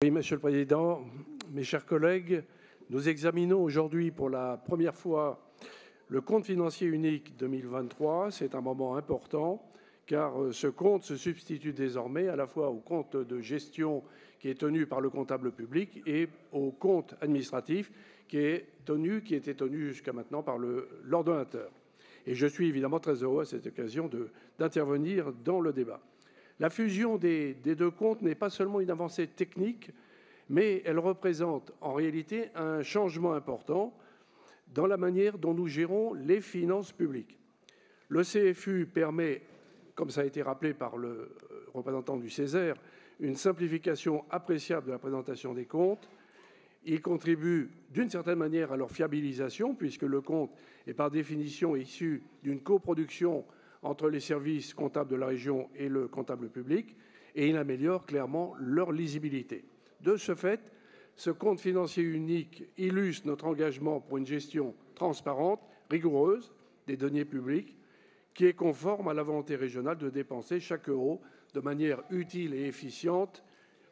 Oui, Monsieur le Président, mes chers collègues, nous examinons aujourd'hui pour la première fois le compte financier unique 2023. C'est un moment important car ce compte se substitue désormais à la fois au compte de gestion qui est tenu par le comptable public et au compte administratif qui était tenu jusqu'à maintenant par l'ordonnateur. Et je suis évidemment très heureux à cette occasion d'intervenir dans le débat. La fusion des deux comptes n'est pas seulement une avancée technique, mais elle représente en réalité un changement important dans la manière dont nous gérons les finances publiques. Le CFU permet, comme ça a été rappelé par le représentant du Césaire, une simplification appréciable de la présentation des comptes. Il contribue d'une certaine manière à leur fiabilisation, puisque le compte est par définition issu d'une coproduction entre les services comptables de la région et le comptable public, et il améliore clairement leur lisibilité. De ce fait, ce compte financier unique illustre notre engagement pour une gestion transparente, rigoureuse des deniers publics, qui est conforme à la volonté régionale de dépenser chaque euro de manière utile et efficiente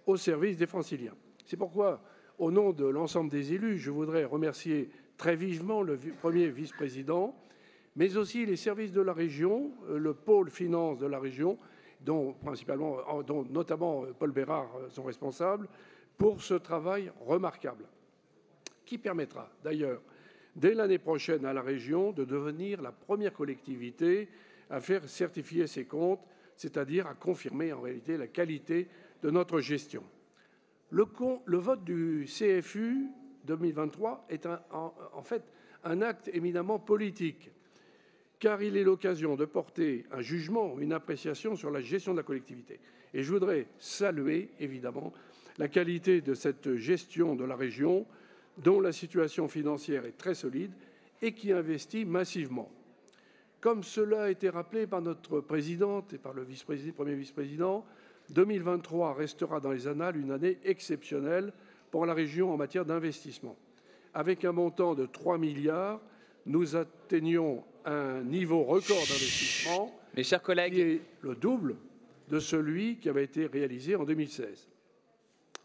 au service des Franciliens. C'est pourquoi, au nom de l'ensemble des élus, je voudrais remercier très vivement le premier vice-président, mais aussi les services de la région, le pôle finance de la région, dont notamment Paul Bérard sont responsables, pour ce travail remarquable, qui permettra d'ailleurs, dès l'année prochaine à la région, de devenir la première collectivité à faire certifier ses comptes, c'est-à-dire à confirmer en réalité la qualité de notre gestion. Le vote du CFU 2023 est en fait un acte éminemment politique, car il est l'occasion de porter un jugement, une appréciation sur la gestion de la collectivité. Et je voudrais saluer, évidemment, la qualité de cette gestion de la région, dont la situation financière est très solide et qui investit massivement. Comme cela a été rappelé par notre présidente et par le premier vice-président, 2023 restera dans les annales une année exceptionnelle pour la région en matière d'investissement. Avec un montant de 3 milliards, nous atteignons un niveau record d'investissement Mes chers collègues, qui est le double de celui qui avait été réalisé en 2016.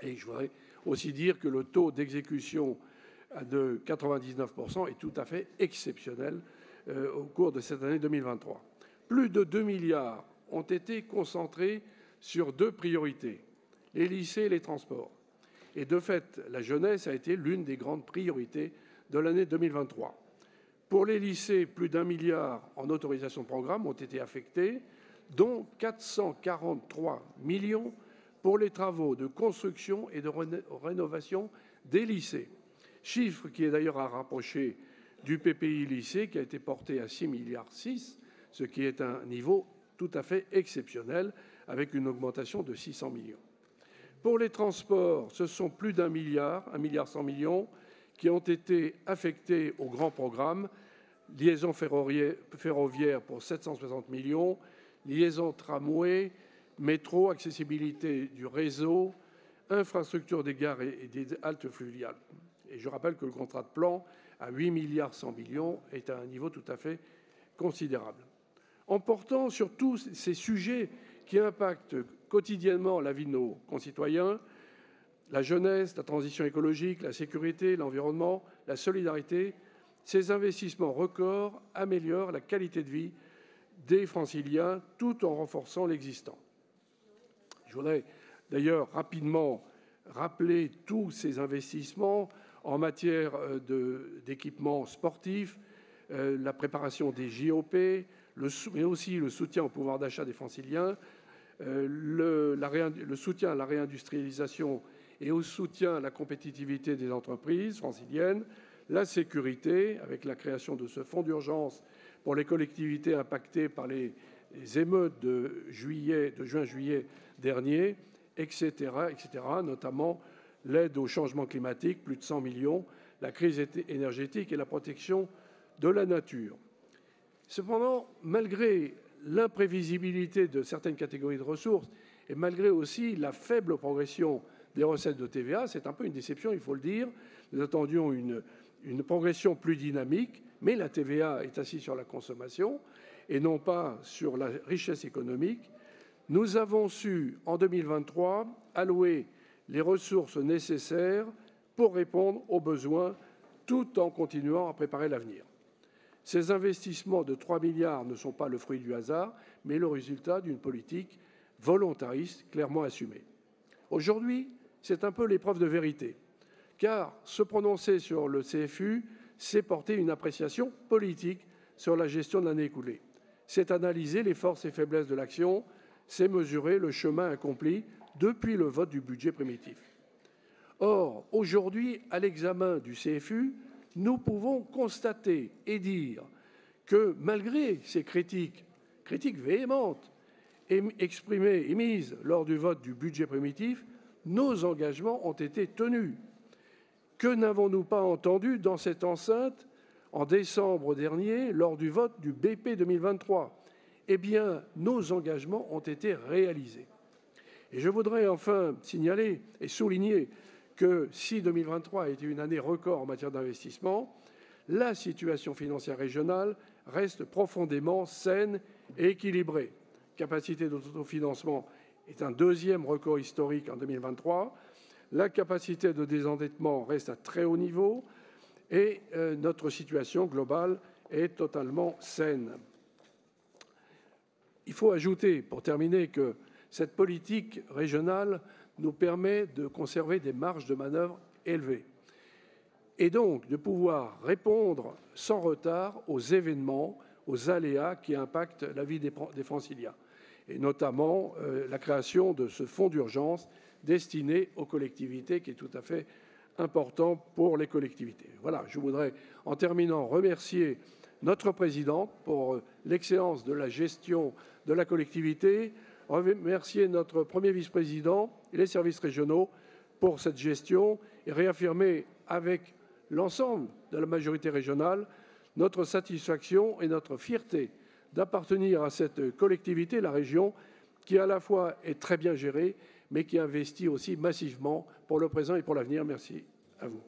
Et je voudrais aussi dire que le taux d'exécution de 99% est tout à fait exceptionnel au cours de cette année 2023. Plus de 2 milliards ont été concentrés sur deux priorités, les lycées et les transports. Et de fait, la jeunesse a été l'une des grandes priorités de l'année 2023. Pour les lycées, plus d'1 milliard en autorisation de programme ont été affectés, dont 443 millions pour les travaux de construction et de rénovation des lycées. Chiffre qui est d'ailleurs à rapprocher du PPI lycée qui a été porté à 6,6 milliards, ce qui est un niveau tout à fait exceptionnel avec une augmentation de 600 millions. Pour les transports, ce sont plus d'1 milliard, 1,1 milliard, qui ont été affectés au grand programme, liaison ferroviaire pour 760 millions, liaison tramway, métro, accessibilité du réseau, infrastructure des gares et des haltes fluviales. Et je rappelle que le contrat de plan à 8,1 milliards est à un niveau tout à fait considérable. En portant sur tous ces sujets qui impactent quotidiennement la vie de nos concitoyens, la jeunesse, la transition écologique, la sécurité, l'environnement, la solidarité, ces investissements records améliorent la qualité de vie des Franciliens tout en renforçant l'existant. Je voudrais d'ailleurs rapidement rappeler tous ces investissements en matière d'équipements sportifs, la préparation des JOP, mais aussi le soutien au pouvoir d'achat des Franciliens, le soutien à la réindustrialisation et au soutien à la compétitivité des entreprises franciliennes, la sécurité, avec la création de ce fonds d'urgence pour les collectivités impactées par les émeutes de juin-juillet dernier, etc., notamment l'aide au changement climatique, plus de 100 millions, la crise énergétique et la protection de la nature. Cependant, malgré l'imprévisibilité de certaines catégories de ressources et malgré aussi la faible progression des recettes de TVA, c'est un peu une déception, il faut le dire. Nous attendions une progression plus dynamique, mais la TVA est assise sur la consommation et non pas sur la richesse économique. Nous avons su, en 2023, allouer les ressources nécessaires pour répondre aux besoins tout en continuant à préparer l'avenir. Ces investissements de 3 milliards ne sont pas le fruit du hasard, mais le résultat d'une politique volontariste clairement assumée. Aujourd'hui, c'est un peu l'épreuve de vérité, car se prononcer sur le CFU, c'est porter une appréciation politique sur la gestion de l'année écoulée. C'est analyser les forces et faiblesses de l'action, c'est mesurer le chemin accompli depuis le vote du budget primitif. Or, aujourd'hui, à l'examen du CFU, nous pouvons constater et dire que malgré ces critiques véhémentes exprimées, émises lors du vote du budget primitif, nos engagements ont été tenus. Que n'avons-nous pas entendu dans cette enceinte en décembre dernier lors du vote du BP 2023 ? Eh bien, nos engagements ont été réalisés. Et je voudrais enfin signaler et souligner que si 2023 a été une année record en matière d'investissement, la situation financière régionale reste profondément saine et équilibrée. Capacité d'autofinancement est un deuxième record historique en 2023. La capacité de désendettement reste à très haut niveau et notre situation globale est totalement saine. Il faut ajouter, pour terminer, que cette politique régionale nous permet de conserver des marges de manœuvre élevées et donc de pouvoir répondre sans retard aux événements, aux aléas qui impactent la vie des Franciliens, et notamment la création de ce fonds d'urgence destiné aux collectivités, qui est tout à fait important pour les collectivités. Voilà, je voudrais, en terminant, remercier notre présidente pour l'excellence de la gestion de la collectivité, remercier notre premier vice-président et les services régionaux pour cette gestion et réaffirmer avec l'ensemble de la majorité régionale notre satisfaction et notre fierté d'appartenir à cette collectivité, la région, qui à la fois est très bien gérée, mais qui investit aussi massivement pour le présent et pour l'avenir. Merci à vous.